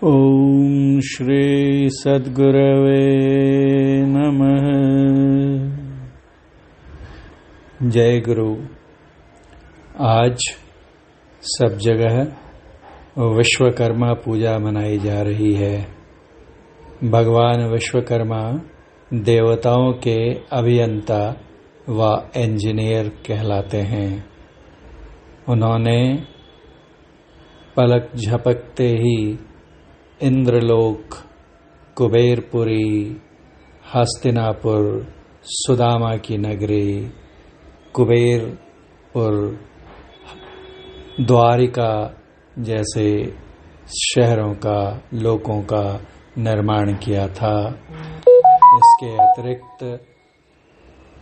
ओम श्री सद्गुरवे नमः। जय गुरु। आज सब जगह विश्वकर्मा पूजा मनाई जा रही है। भगवान विश्वकर्मा देवताओं के अभियंता व इंजीनियर कहलाते हैं। उन्होंने पलक झपकते ही इंद्रलोक, कुबेरपुरी, हस्तिनापुर, सुदामा की नगरी, कुबेरपुर, द्वारिका जैसे शहरों का, लोकों का निर्माण किया था। इसके अतिरिक्त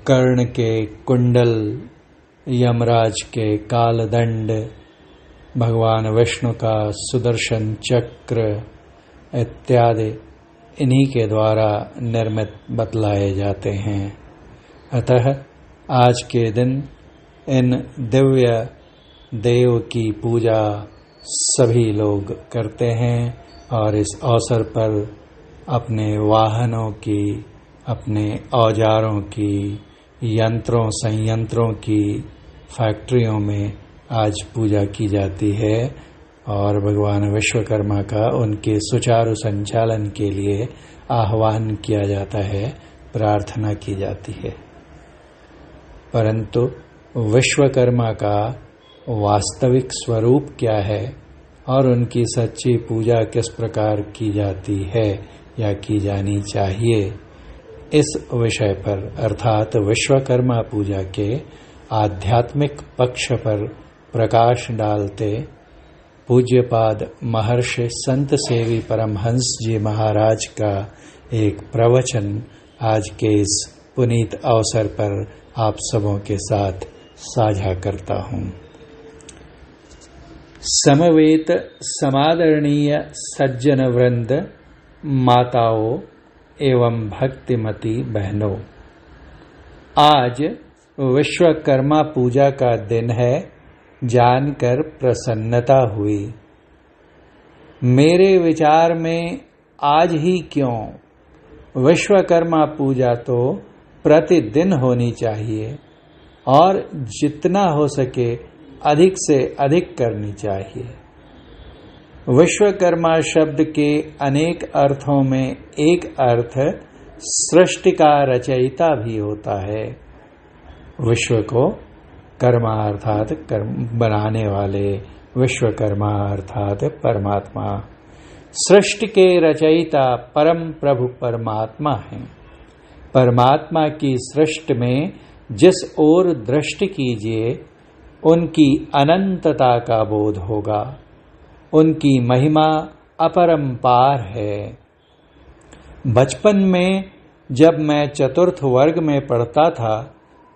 कर्ण के कुंडल, यमराज के कालदंड, भगवान विष्णु का सुदर्शन चक्र इत्यादि इन्हीं के द्वारा निर्मित बतलाए जाते हैं। अतः आज के दिन इन दिव्य देव की पूजा सभी लोग करते हैं और इस अवसर पर अपने वाहनों की, अपने औजारों की, यंत्रों संयंत्रों की फैक्ट्रियों में आज पूजा की जाती है और भगवान विश्वकर्मा का उनके सुचारू संचालन के लिए आह्वान किया जाता है, प्रार्थना की जाती है। परंतु विश्वकर्मा का वास्तविक स्वरूप क्या है और उनकी सच्ची पूजा किस प्रकार की जाती है या की जानी चाहिए, इस विषय पर अर्थात विश्वकर्मा पूजा के आध्यात्मिक पक्ष पर प्रकाश डालते पूज्यपाद महर्षि संत सेवी परमहंस जी महाराज का एक प्रवचन आज के इस पुनीत अवसर पर आप सबों के साथ साझा करता हूँ। समवेत समादरणीय सज्जन वृंद, माताओं एवं भक्तिमती बहनों, आज विश्वकर्मा पूजा का दिन है। जानकर प्रसन्नता हुई। मेरे विचार में आज ही क्यों, विश्वकर्मा पूजा तो प्रतिदिन होनी चाहिए और जितना हो सके अधिक से अधिक करनी चाहिए। विश्वकर्मा शब्द के अनेक अर्थों में एक अर्थ सृष्टि का रचयिता भी होता है। विश्व को कर्मा अर्थात कर्म बनाने वाले, विश्वकर्मा अर्थात परमात्मा, सृष्टि के रचयिता परम प्रभु परमात्मा हैं। परमात्मा की सृष्टि में जिस ओर दृष्टि कीजिए उनकी अनंतता का बोध होगा। उनकी महिमा अपरंपार है। बचपन में जब मैं चतुर्थ वर्ग में पढ़ता था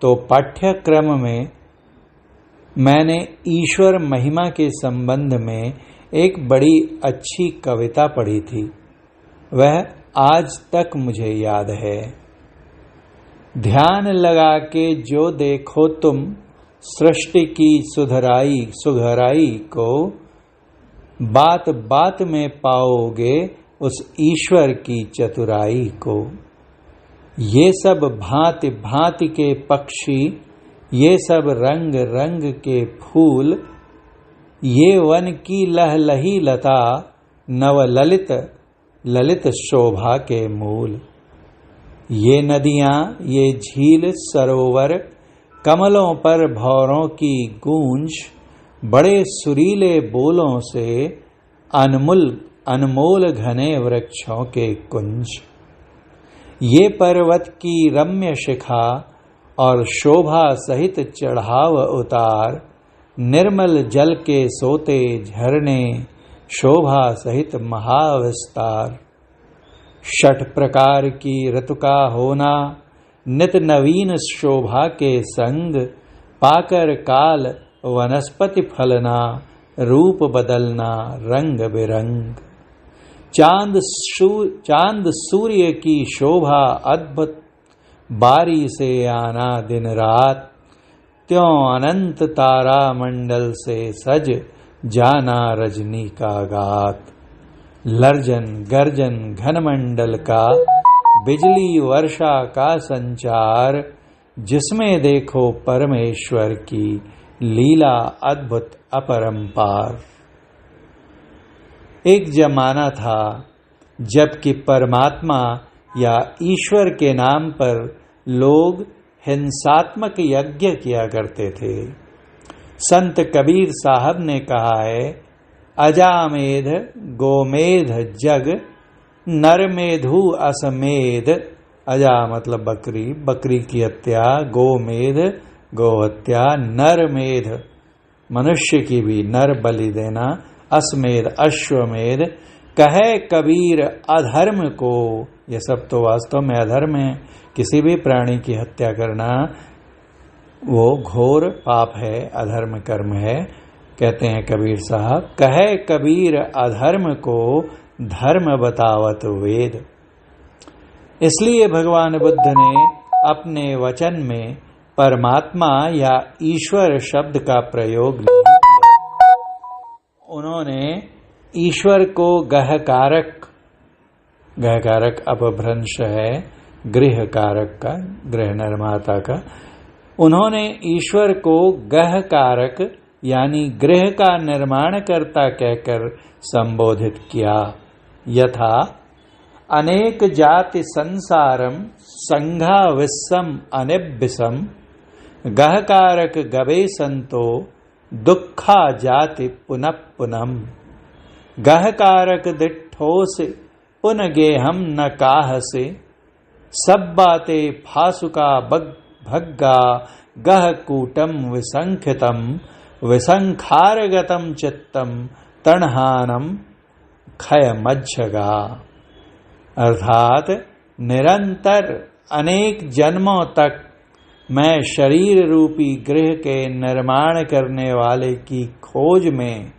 तो पाठ्यक्रम में मैंने ईश्वर महिमा के संबंध में एक बड़ी अच्छी कविता पढ़ी थी। वह आज तक मुझे याद है। ध्यान लगा के जो देखो तुम सृष्टि की सुघराई को, बात बात में पाओगे उस ईश्वर की चतुराई को। ये सब भांति भांति के पक्षी, ये सब रंग रंग के फूल, ये वन की लहलही लता, नवललित ललित शोभा के मूल। ये नदियां, ये झील सरोवर, कमलों पर भौरों की गूंज, बड़े सुरीले बोलों से अनमोल घने वृक्षों के कुंज। ये पर्वत की रम्य शिखा और शोभा सहित चढ़ाव उतार, निर्मल जल के सोते झरने, शोभा सहित महाविस्तार। 6 प्रकार की ऋतु का होना, नित नवीन शोभा के संग, पाकर काल वनस्पति फलना, रूप बदलना रंग बिरंग। चांद सूर्य की शोभा अद्भुत, बारी से आना दिन रात, त्यों अनंत तारा मंडल से सज जाना रजनी का गात। लर्जन गर्जन घनमंडल का, बिजली वर्षा का संचार, जिसमें देखो परमेश्वर की लीला अद्भुत अपरंपार। एक जमाना था जबकि परमात्मा या ईश्वर के नाम पर लोग हिंसात्मक यज्ञ किया करते थे। संत कबीर साहब ने कहा है, अजामेध गोमेध जग, नरमेधु असमेध। अजा मतलब बकरी, बकरी की हत्या, गोमेध गोहत्या, नरमेध मनुष्य की भी नर बलि देना, असमेध अश्वमेध। कहे कबीर अधर्म को, ये सब तो वास्तव में अधर्म है। किसी भी प्राणी की हत्या करना वो घोर पाप है, अधर्म कर्म है। कहते हैं कबीर साहब, कहे कबीर अधर्म को, धर्म बतावत वेद। इसलिए भगवान बुद्ध ने अपने वचन में परमात्मा या ईश्वर शब्द का प्रयोग नहीं किया। उन्होंने ईश्वर को गहकारक, गहकारक अपभ्रंश है गृह कारक का, गृह निर्माता का, उन्होंने ईश्वर को गहकारक यानी गृह का निर्माण करता कहकर संबोधित किया। यथा अनेक जाति संसारम संघा विस्सम अनिब्बिसम, गहकारक गवे संतो दुखा जाति पुनः पुनम। गहकारक दिठोस पुन गेहम न काहसे, सब बातें फासुका भग्गा, गह कूटम विसंखितम, विसंखारगतम चित्तम, तणहानम खय मज्जगा। अर्थात निरंतर अनेक जन्मों तक मैं शरीर रूपी गृह के निर्माण करने वाले की खोज में,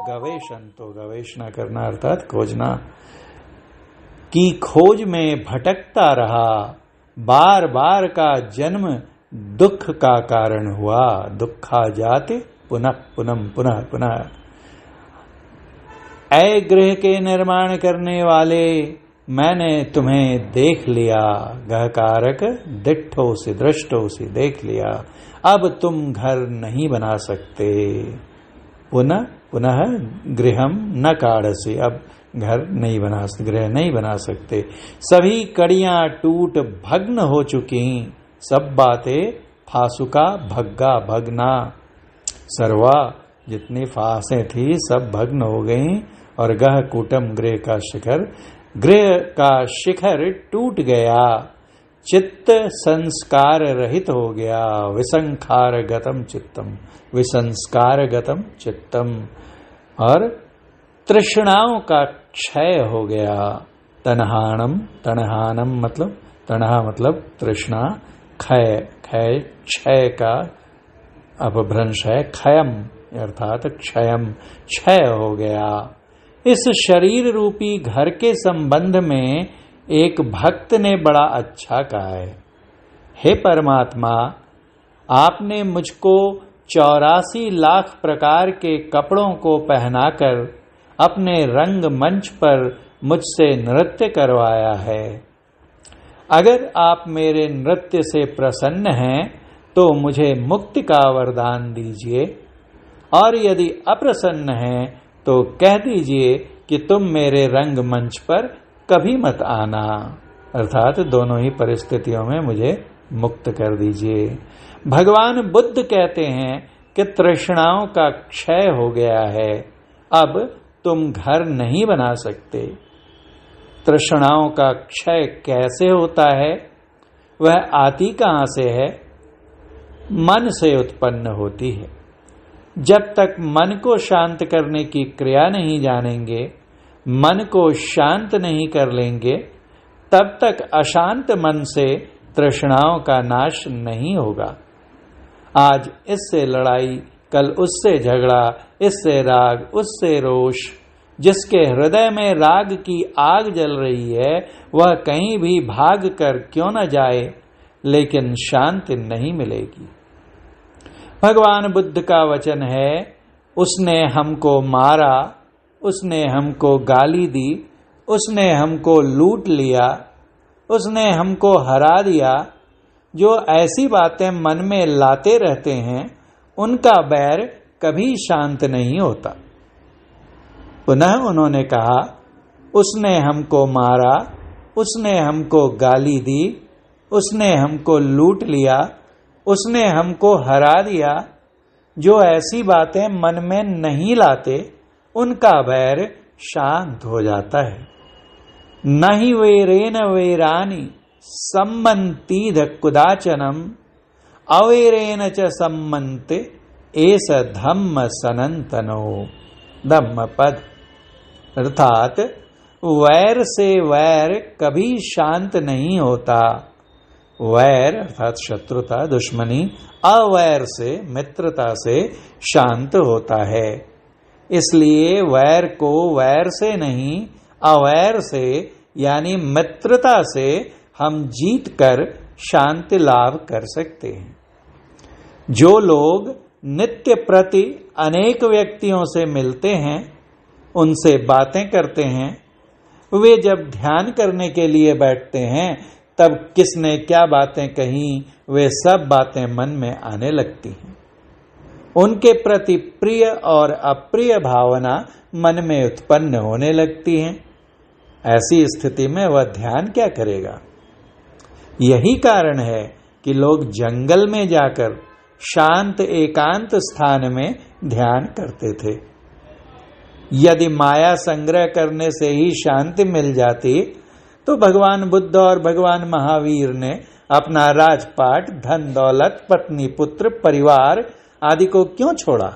गवेषण तो गवेषणा करना अर्थात खोजना, की खोज में भटकता रहा। बार बार का जन्म दुख का कारण हुआ। दुखा जाति पुनः पुनः पुनः पुनः। ऐ गृह के निर्माण करने वाले, मैंने तुम्हें देख लिया। गहकारक दिट्ठो से दृष्टो से देख लिया। अब तुम घर नहीं बना सकते। पुनः पुनः गृहम न काढ़से, अब घर नहीं बना, गृह नहीं बना सकते। सभी कड़ियां टूट भग्न हो चुकी, सब बातें फासुका भग्गा भगना। सर्वा जितनी फांसें थी सब भग्न हो गईं और गह कूटम गृह का शिखर टूट गया। चित्त संस्कार रहित हो गया। विसंखार गतम चित्तम, विसंस्कार गतम चित्तम। और तृष्णाओं का क्षय हो गया। तणहानम, तणहानम मतलब, तणहा मतलब तृष्णा, क्षय, क्षय क्षय का अपभ्रंश है। क्षयम अर्थात क्षयम, क्षय हो गया। इस शरीर रूपी घर के संबंध में एक भक्त ने बड़ा अच्छा कहा है, हे परमात्मा, आपने मुझको 84 लाख प्रकार के कपड़ों को पहनाकर अपने रंग मंच पर मुझसे नृत्य करवाया है। अगर आप मेरे नृत्य से प्रसन्न हैं तो मुझे मुक्ति का वरदान दीजिए, और यदि अप्रसन्न हैं तो कह दीजिए कि तुम मेरे रंग मंच पर कभी मत आना। अर्थात दोनों ही परिस्थितियों में मुझे मुक्त कर दीजिए। भगवान बुद्ध कहते हैं कि तृष्णाओं का क्षय हो गया है, अब तुम घर नहीं बना सकते। तृष्णाओं का क्षय कैसे होता है? वह आती कहां से है? मन से उत्पन्न होती है। जब तक मन को शांत करने की क्रिया नहीं जानेंगे, मन को शांत नहीं कर लेंगे, तब तक अशांत मन से तृष्णाओं का नाश नहीं होगा। आज इससे लड़ाई, कल उससे झगड़ा, इससे राग, उससे रोष। जिसके हृदय में राग की आग जल रही है वह कहीं भी भाग कर क्यों न जाए, लेकिन शांति नहीं मिलेगी। भगवान बुद्ध का वचन है, उसने हमको मारा, उसने हमको गाली दी, उसने हमको लूट लिया, उसने हमको हरा दिया, जो ऐसी बातें मन में लाते रहते हैं उनका बैर कभी शांत नहीं होता। पुनः उन्होंने कहा, उसने हमको मारा, उसने हमको गाली दी, उसने हमको लूट लिया, उसने हमको हरा दिया, जो ऐसी बातें मन में नहीं लाते उनका बैर शांत हो जाता है। न हि वैरेन वैरानि सम्मन्तीध कुदाचनम अवैरेन च सम्मन्ते एस धम्म सनंतनो। धम्म पद अर्थात वैर से वैर कभी शांत नहीं होता। वैर अर्थात शत्रुता, दुश्मनी, अवैर से, मित्रता से शांत होता है। इसलिए वैर को वैर से नहीं, अवैर से यानी मित्रता से हम जीत कर शांति लाभ कर सकते हैं। जो लोग नित्य प्रति अनेक व्यक्तियों से मिलते हैं, उनसे बातें करते हैं, वे जब ध्यान करने के लिए बैठते हैं तब किसने क्या बातें कही वे सब बातें मन में आने लगती हैं। उनके प्रति प्रिय और अप्रिय भावना मन में उत्पन्न होने लगती हैं। ऐसी स्थिति में वह ध्यान क्या करेगा? यही कारण है कि लोग जंगल में जाकर शांत एकांत स्थान में ध्यान करते थे। यदि माया संग्रह करने से ही शांति मिल जाती तो भगवान बुद्ध और भगवान महावीर ने अपना राजपाट, धन दौलत, पत्नी, पुत्र, परिवार आदि को क्यों छोड़ा?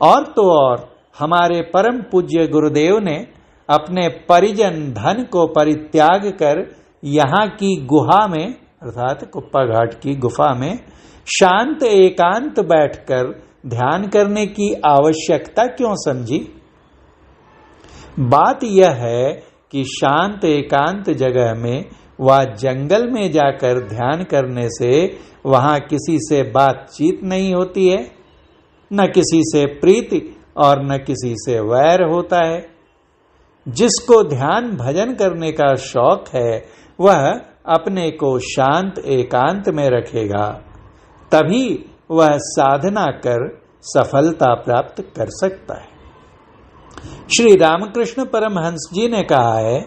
और तो और हमारे परम पूज्य गुरुदेव ने अपने परिजन धन को परित्याग कर यहाँ की गुहा में अर्थात कुप्पा घाट की गुफा में शांत एकांत बैठकर ध्यान करने की आवश्यकता क्यों समझी? बात यह है कि शांत एकांत जगह में व जंगल में जाकर ध्यान करने से वहां किसी से बातचीत नहीं होती है, न किसी से प्रीति और न किसी से वैर होता है। जिसको ध्यान भजन करने का शौक है वह अपने को शांत एकांत में रखेगा, तभी वह साधना कर सफलता प्राप्त कर सकता है। श्री रामकृष्ण परमहंस जी ने कहा है,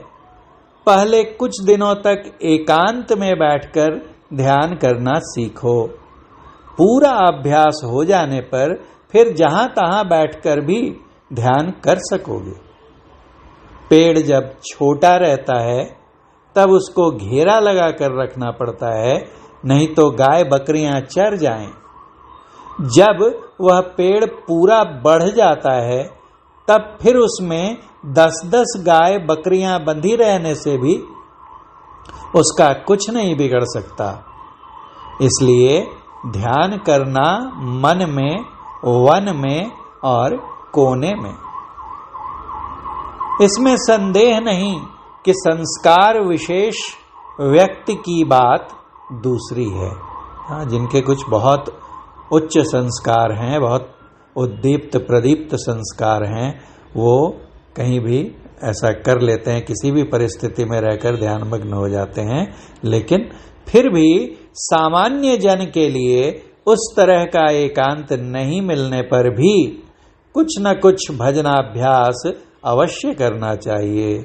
पहले कुछ दिनों तक एकांत में बैठकर ध्यान करना सीखो। पूरा अभ्यास हो जाने पर फिर जहां तहां बैठकर भी ध्यान कर सकोगे। पेड़ जब छोटा रहता है तब उसको घेरा लगा कर रखना पड़ता है, नहीं तो गाय बकरियां चर जाएं। जब वह पेड़ पूरा बढ़ जाता है तब फिर उसमें 10-10 गाय बकरियां बंधी रहने से भी उसका कुछ नहीं बिगड़ सकता। इसलिए ध्यान करना मन में, वन में और कोने में। इसमें संदेह नहीं कि संस्कार विशेष व्यक्ति की बात दूसरी है। जिनके कुछ बहुत उच्च संस्कार हैं, बहुत उद्दीप्त प्रदीप्त संस्कार हैं, वो कहीं भी ऐसा कर लेते हैं, किसी भी परिस्थिति में रहकर ध्यानमग्न हो जाते हैं। लेकिन फिर भी सामान्य जन के लिए उस तरह का एकांत नहीं मिलने पर भी कुछ न कुछ भजनाभ्यास अवश्य करना चाहिए।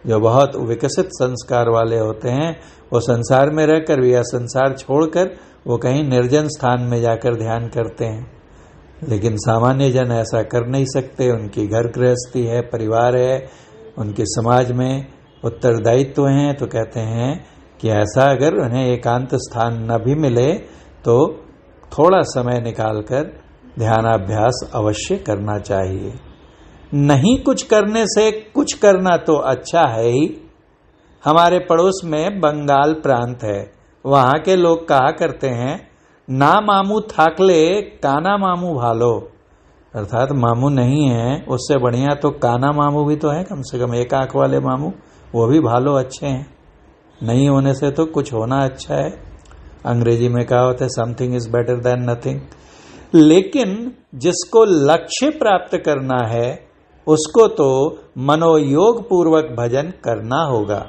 जो बहुत विकसित संस्कार वाले होते हैं वो संसार में रहकर भी या संसार छोड़कर वो कहीं निर्जन स्थान में जाकर ध्यान करते हैं। लेकिन सामान्य जन ऐसा कर नहीं सकते। उनकी घर गृहस्थी है, परिवार है, उनके समाज में उत्तरदायित्व हैं, तो कहते हैं कि ऐसा अगर उन्हें एकांत स्थान न भी मिले तो थोड़ा समय निकालकर ध्यानाभ्यास अवश्य करना चाहिए। नहीं कुछ करने से कुछ करना तो अच्छा है ही। हमारे पड़ोस में बंगाल प्रांत है, वहां के लोग कहा करते हैं, ना मामू थाकले काना मामू भालो। अर्थात मामू नहीं है उससे बढ़िया तो काना मामू भी तो है, कम से कम एक आंख वाले मामू, वो भी भालो अच्छे हैं। नहीं होने से तो कुछ होना अच्छा है। अंग्रेजी में कहा होता है something is better than nothing. लेकिन जिसको लक्ष्य प्राप्त करना है उसको तो मनोयोग पूर्वक भजन करना होगा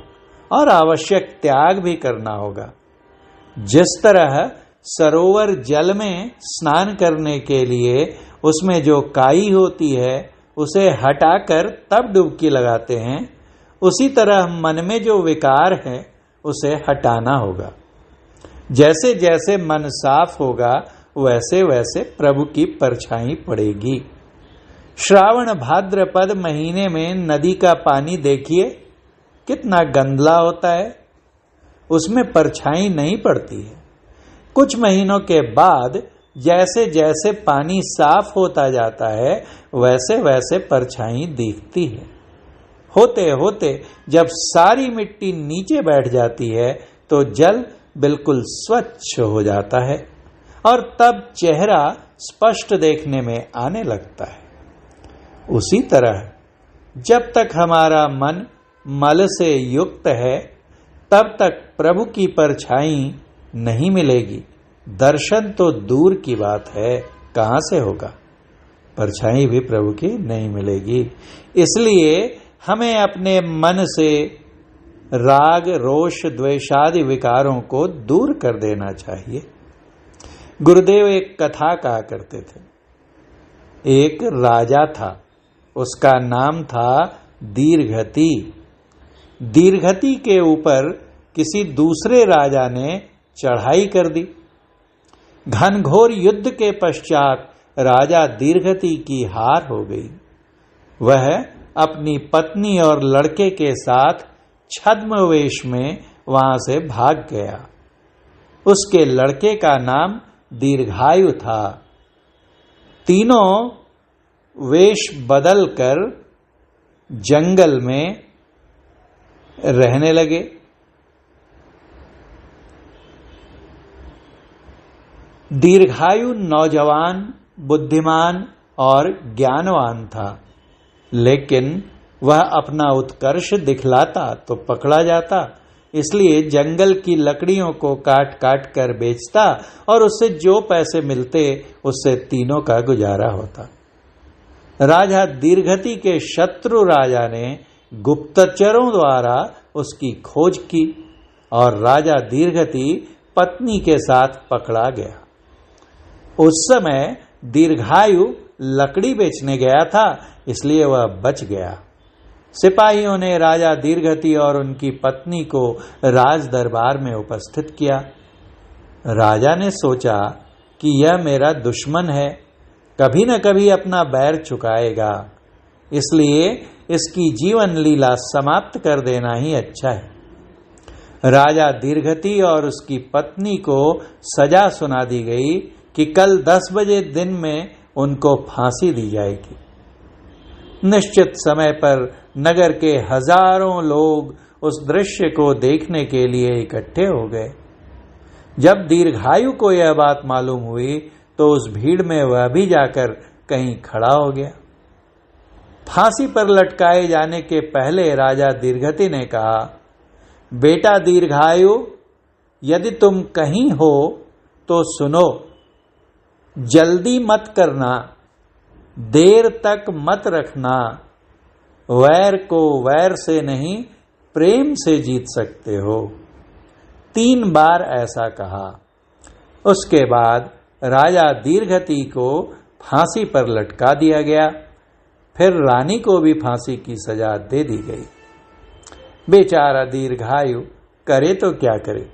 और आवश्यक त्याग भी करना होगा। जिस तरह सरोवर जल में स्नान करने के लिए उसमें जो काई होती है उसे हटाकर तब डुबकी लगाते हैं, उसी तरह मन में जो विकार है उसे हटाना होगा। जैसे जैसे मन साफ होगा वैसे वैसे प्रभु की परछाई पड़ेगी। श्रावण भाद्रपद महीने में नदी का पानी देखिए कितना गंदला होता है, उसमें परछाई नहीं पड़ती है। कुछ महीनों के बाद जैसे जैसे पानी साफ होता जाता है वैसे वैसे परछाई दिखती है। होते होते जब सारी मिट्टी नीचे बैठ जाती है तो जल बिल्कुल स्वच्छ हो जाता है और तब चेहरा स्पष्ट देखने में आने लगता है। उसी तरह जब तक हमारा मन मल से युक्त है तब तक प्रभु की परछाई नहीं मिलेगी। दर्शन तो दूर की बात है, कहां से होगा, परछाई भी प्रभु की नहीं मिलेगी। इसलिए हमें अपने मन से राग रोष द्वेषादि विकारों को दूर कर देना चाहिए। गुरुदेव एक कथा कहा करते थे। एक राजा था, उसका नाम था दीर्घति। दीर्घति के ऊपर किसी दूसरे राजा ने चढ़ाई कर दी। घनघोर युद्ध के पश्चात राजा दीर्घति की हार हो गई। वह अपनी पत्नी और लड़के के साथ छद्मवेश में वहां से भाग गया। उसके लड़के का नाम दीर्घायु था। तीनों वेश बदलकर जंगल में रहने लगे। दीर्घायु नौजवान, बुद्धिमान और ज्ञानवान था, लेकिन वह अपना उत्कर्ष दिखलाता तो पकड़ा जाता, इसलिए जंगल की लकड़ियों को काट काट कर बेचता और उससे जो पैसे मिलते उससे तीनों का गुजारा होता। राजा दीर्घति के शत्रु राजा ने गुप्तचरों द्वारा उसकी खोज की और राजा दीर्घति पत्नी के साथ पकड़ा गया। उस समय दीर्घायु लकड़ी बेचने गया था, इसलिए वह बच गया। सिपाहियों ने राजा दीर्घति और उनकी पत्नी को राज दरबार में उपस्थित किया। राजा ने सोचा कि यह मेरा दुश्मन है, कभी न कभी अपना बैर चुकाएगा, इसलिए इसकी जीवन लीला समाप्त कर देना ही अच्छा है। राजा दीर्घति और उसकी पत्नी को सजा सुना दी गई कि कल 10 बजे दिन में उनको फांसी दी जाएगी। निश्चित समय पर नगर के हजारों लोग उस दृश्य को देखने के लिए इकट्ठे हो गए। जब दीर्घायु को यह बात मालूम हुई तो उस भीड़ में वह भी जाकर कहीं खड़ा हो गया। फांसी पर लटकाए जाने के पहले राजा दीर्घति ने कहा, बेटा दीर्घायु, यदि तुम कहीं हो तो सुनो, जल्दी मत करना, देर तक मत रखना। वैर को वैर से नहीं प्रेम से जीत सकते हो। 3 बार ऐसा कहा। उसके बाद राजा दीर्घति को फांसी पर लटका दिया गया। फिर रानी को भी फांसी की सजा दे दी गई। बेचारा दीर्घायु करे तो क्या करे,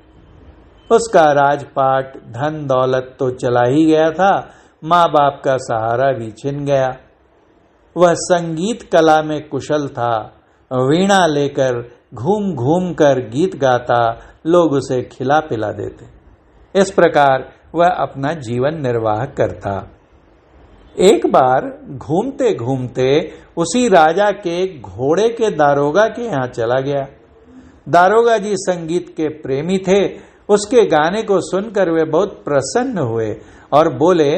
उसका राजपाट धन दौलत तो चला ही गया था, माँ बाप का सहारा भी छिन गया। वह संगीत कला में कुशल था, वीणा लेकर घूम घूम कर गीत गाता, लोग उसे खिला पिला देते। इस प्रकार वह अपना जीवन निर्वाह करता। एक बार घूमते घूमते उसी राजा के घोड़े के दारोगा के यहाँ चला गया। दारोगा जी संगीत के प्रेमी थे। उसके गाने को सुनकर वे बहुत प्रसन्न हुए और बोले,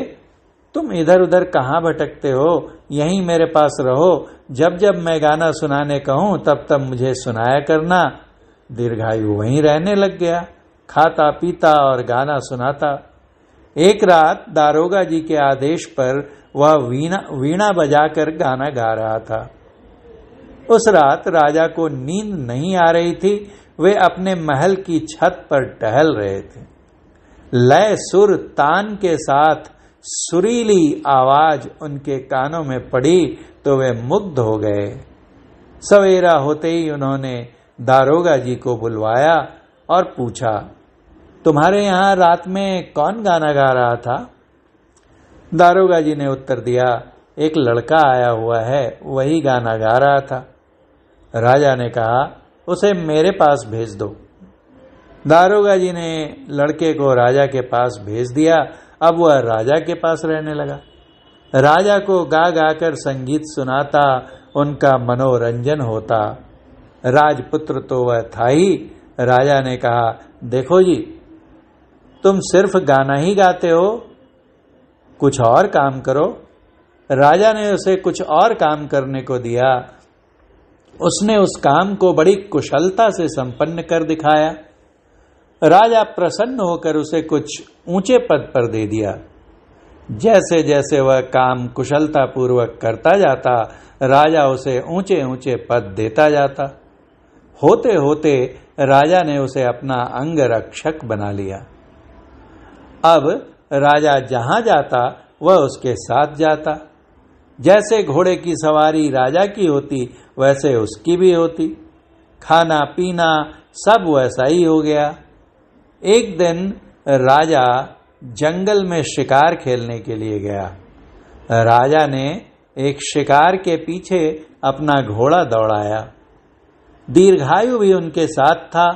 तुम इधर उधर कहाँ भटकते हो, यहीं मेरे पास रहो, जब जब मैं गाना सुनाने कहूं तब तब मुझे सुनाया करना। दीर्घायु वहीं रहने लग गया, खाता पीता और गाना सुनाता। एक रात दारोगा जी के आदेश पर वह वीणा बजाकर गाना गा रहा था। उस रात राजा को नींद नहीं आ रही थी। वे अपने महल की छत पर टहल रहे थे। लय सुर तान के साथ सुरीली आवाज उनके कानों में पड़ी तो वे मुग्ध हो गए। सवेरा होते ही उन्होंने दारोगा जी को बुलवाया और पूछा, तुम्हारे यहां रात में कौन गाना गा रहा था? दारोगा जी ने उत्तर दिया, एक लड़का आया हुआ है, वही गाना गा रहा था। राजा ने कहा, उसे मेरे पास भेज दो। दारोगा जी ने लड़के को राजा के पास भेज दिया। अब वह राजा के पास रहने लगा। राजा को गा गा कर संगीत सुनाता, उनका मनोरंजन होता। राजपुत्र तो वह था ही। राजा ने कहा, देखो जी, तुम सिर्फ गाना ही गाते हो, कुछ और काम करो। राजा ने उसे कुछ और काम करने को दिया। उसने उस काम को बड़ी कुशलता से संपन्न कर दिखाया। राजा प्रसन्न होकर उसे कुछ ऊंचे पद पर दे दिया। जैसे जैसे वह काम कुशलता पूर्वक करता जाता, राजा उसे ऊंचे ऊंचे पद देता जाता। होते होते राजा ने उसे अपना अंगरक्षक बना लिया। अब राजा जहां जाता वह उसके साथ जाता। जैसे घोड़े की सवारी राजा की होती वैसे उसकी भी होती। खाना पीना सब वैसा ही हो गया। एक दिन राजा जंगल में शिकार खेलने के लिए गया। राजा ने एक शिकार के पीछे अपना घोड़ा दौड़ाया। दीर्घायु भी उनके साथ था।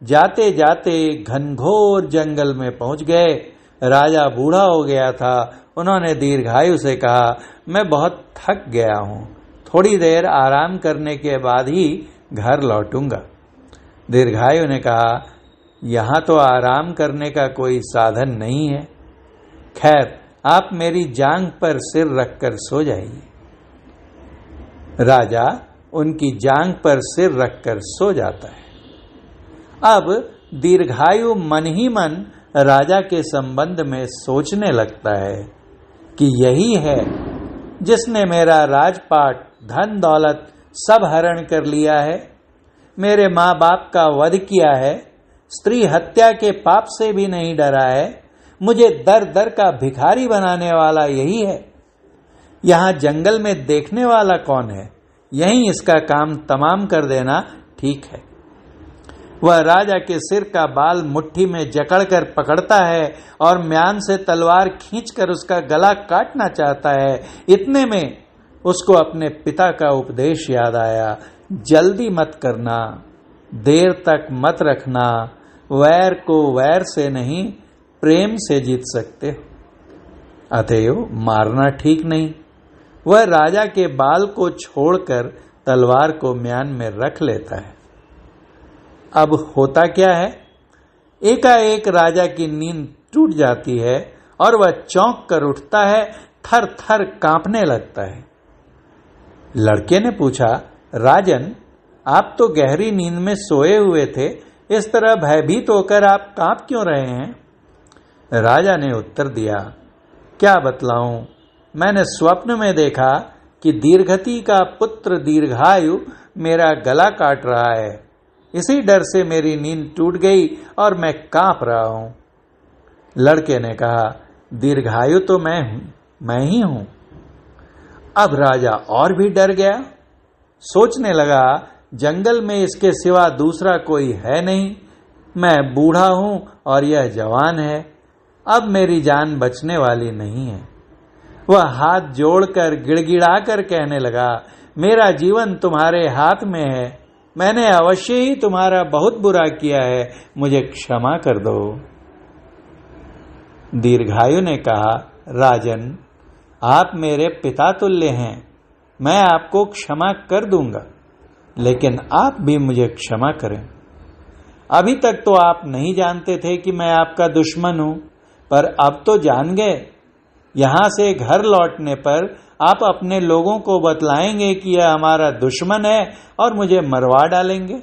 जाते जाते घनघोर जंगल में पहुंच गए। राजा बूढ़ा हो गया था। उन्होंने दीर्घायु से कहा, मैं बहुत थक गया हूं, थोड़ी देर आराम करने के बाद ही घर लौटूंगा। दीर्घायु ने कहा, यहां तो आराम करने का कोई साधन नहीं है। खैर, आप मेरी जांघ पर सिर रखकर सो जाइए। राजा उनकी जांघ पर सिर रखकर सो जाता है। अब दीर्घायु मन ही मन राजा के संबंध में सोचने लगता है कि यही है जिसने मेरा राजपाट, धन दौलत सब हरण कर लिया है, मेरे माँ बाप का वध किया है, स्त्री हत्या के पाप से भी नहीं डरा है, मुझे दर दर का भिखारी बनाने वाला यही है। यहां जंगल में देखने वाला कौन है? यहीं इसका काम तमाम कर देना ठीक है। वह राजा के सिर का बाल मुट्ठी में जकड़कर पकड़ता है और म्यान से तलवार खींचकर उसका गला काटना चाहता है। इतने में उसको अपने पिता का उपदेश याद आया, जल्दी मत करना, देर तक मत रखना, वैर को वैर से नहीं प्रेम से जीत सकते हो, अतएव मारना ठीक नहीं। वह राजा के बाल को छोड़कर तलवार को म्यान में रख लेता है। अब होता क्या है? एकाएक राजा की नींद टूट जाती है और वह चौंक कर उठता है, थर थर कांपने लगता है। लड़के ने पूछा, राजन, आप तो गहरी नींद में सोए हुए थे, इस तरह भयभीत होकर आप कांप क्यों रहे हैं? राजा ने उत्तर दिया, क्या बतलाऊं, मैंने स्वप्न में देखा कि दीर्घति का पुत्र दीर्घायु मेरा गला काट रहा है। इसी डर से मेरी नींद टूट गई और मैं कांप रहा हूं। लड़के ने कहा, दीर्घायु तो मैं ही हूं। अब राजा और भी डर गया। सोचने लगा, जंगल में इसके सिवा दूसरा कोई है नहीं। मैं बूढ़ा हूं और यह जवान है। अब मेरी जान बचने वाली नहीं है। वह हाथ जोड़कर गिड़गिड़ाकर कहने लगा, मेरा जीवन तुम्हारे हाथ में है। मैंने अवश्य ही तुम्हारा बहुत बुरा किया है, मुझे क्षमा कर दो। दीर्घायु ने कहा, राजन, आप मेरे पिता तुल्य हैं, मैं आपको क्षमा कर दूंगा, लेकिन आप भी मुझे क्षमा करें। अभी तक तो आप नहीं जानते थे कि मैं आपका दुश्मन हूं, पर अब तो जान गए। यहां से घर लौटने पर आप अपने लोगों को बतलाएंगे कि यह हमारा दुश्मन है और मुझे मरवा डालेंगे।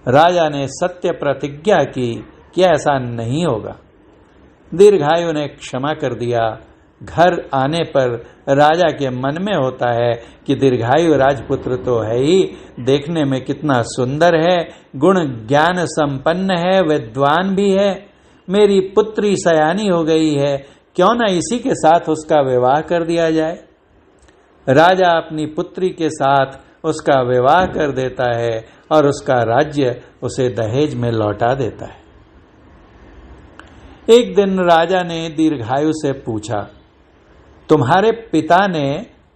राजा ने सत्य प्रतिज्ञा की कि ऐसा नहीं होगा। दीर्घायु ने क्षमा कर दिया। घर आने पर राजा के मन में होता है कि दीर्घायु राजपुत्र तो है ही, देखने में कितना सुंदर है, गुण ज्ञान संपन्न है, विद्वान भी है, मेरी पुत्री सयानी हो गई है, क्यों न इसी के साथ उसका विवाह कर दिया जाए। राजा अपनी पुत्री के साथ उसका विवाह कर देता है और उसका राज्य उसे दहेज में लौटा देता है। एक दिन राजा ने दीर्घायु से पूछा, तुम्हारे पिता ने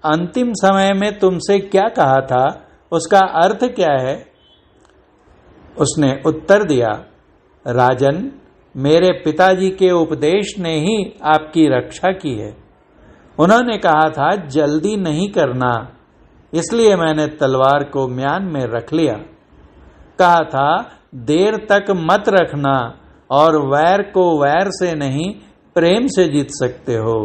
अंतिम समय में तुमसे क्या कहा था, उसका अर्थ क्या है? उसने उत्तर दिया, राजन, मेरे पिताजी के उपदेश ने ही आपकी रक्षा की है। उन्होंने कहा था जल्दी नहीं करना, इसलिए मैंने तलवार को म्यान में रख लिया। कहा था देर तक मत रखना, और वैर को वैर से नहीं प्रेम से जीत सकते हो।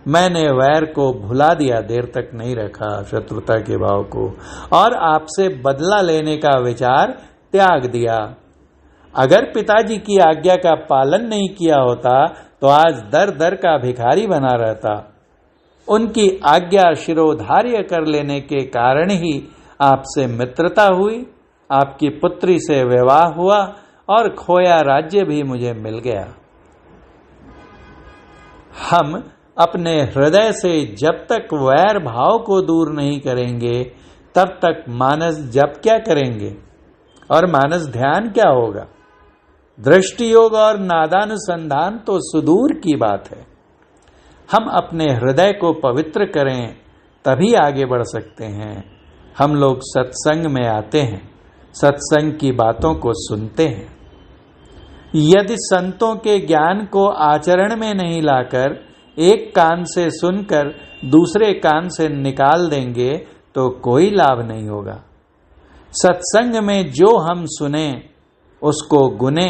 मैंने वैर को भुला दिया, देर तक नहीं रखा शत्रुता के भाव को, और आपसे बदला लेने का विचार त्याग दिया। अगर पिताजी की आज्ञा का पालन नहीं किया होता तो आज दर दर का भिखारी बना रहता। उनकी आज्ञा शिरोधार्य कर लेने के कारण ही आपसे मित्रता हुई, आपकी पुत्री से विवाह हुआ और खोया राज्य भी मुझे मिल गया। हम अपने हृदय से जब तक वैर भाव को दूर नहीं करेंगे तब तक मानस जप क्या करेंगे और मानस ध्यान क्या होगा। दृष्टि योग और नादानुसंधान तो सुदूर की बात है। हम अपने हृदय को पवित्र करें तभी आगे बढ़ सकते हैं। हम लोग सत्संग में आते हैं, सत्संग की बातों को सुनते हैं। यदि संतों के ज्ञान को आचरण में नहीं लाकर एक कान से सुनकर दूसरे कान से निकाल देंगे तो कोई लाभ नहीं होगा। सत्संग में जो हम सुने उसको गुने,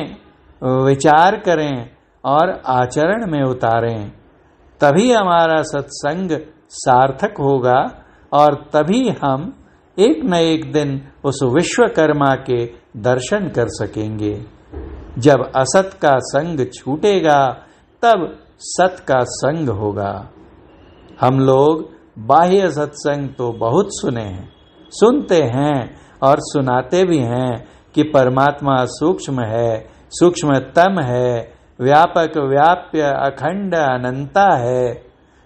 विचार करें और आचरण में उतारें, तभी हमारा सत्संग सार्थक होगा और तभी हम एक न एक दिन उस विश्वकर्मा के दर्शन कर सकेंगे। जब असत का संग छूटेगा तब सत का संग होगा। हम लोग बाह्य सत्संग तो बहुत सुने हैं, सुनते हैं और सुनाते भी हैं कि परमात्मा सूक्ष्म है, सूक्ष्मतम है, व्यापक व्याप्य अखंड अनंता है,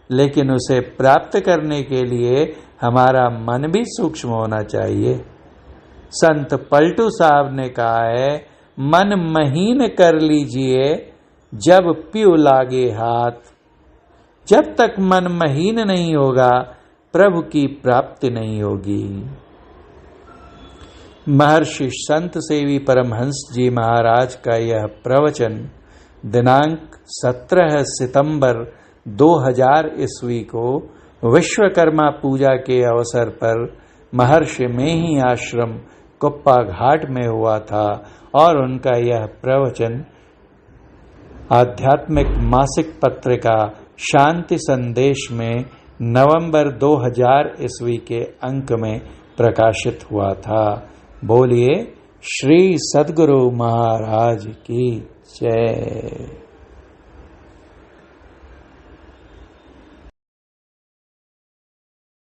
लेकिन उसे प्राप्त करने के लिए हमारा मन भी सूक्ष्म होना चाहिए। संत पलटू साहब ने कहा है, मन महीन कर लीजिए जब पीऊ लागे हाथ। जब तक मन महीन नहीं होगा प्रभु की प्राप्ति नहीं होगी। महर्षि संत सेवी परमहंस जी महाराज का यह प्रवचन दिनांक 17 सितंबर 2000 ईस्वी को विश्वकर्मा पूजा के अवसर पर महर्षि मेही आश्रम कुप्पा घाट में हुआ था और उनका यह प्रवचन आध्यात्मिक मासिक पत्रिका शांति संदेश में नवंबर 2000 ईस्वी के अंक में प्रकाशित हुआ था। बोलिए श्री सद्गुरु महाराज की जय।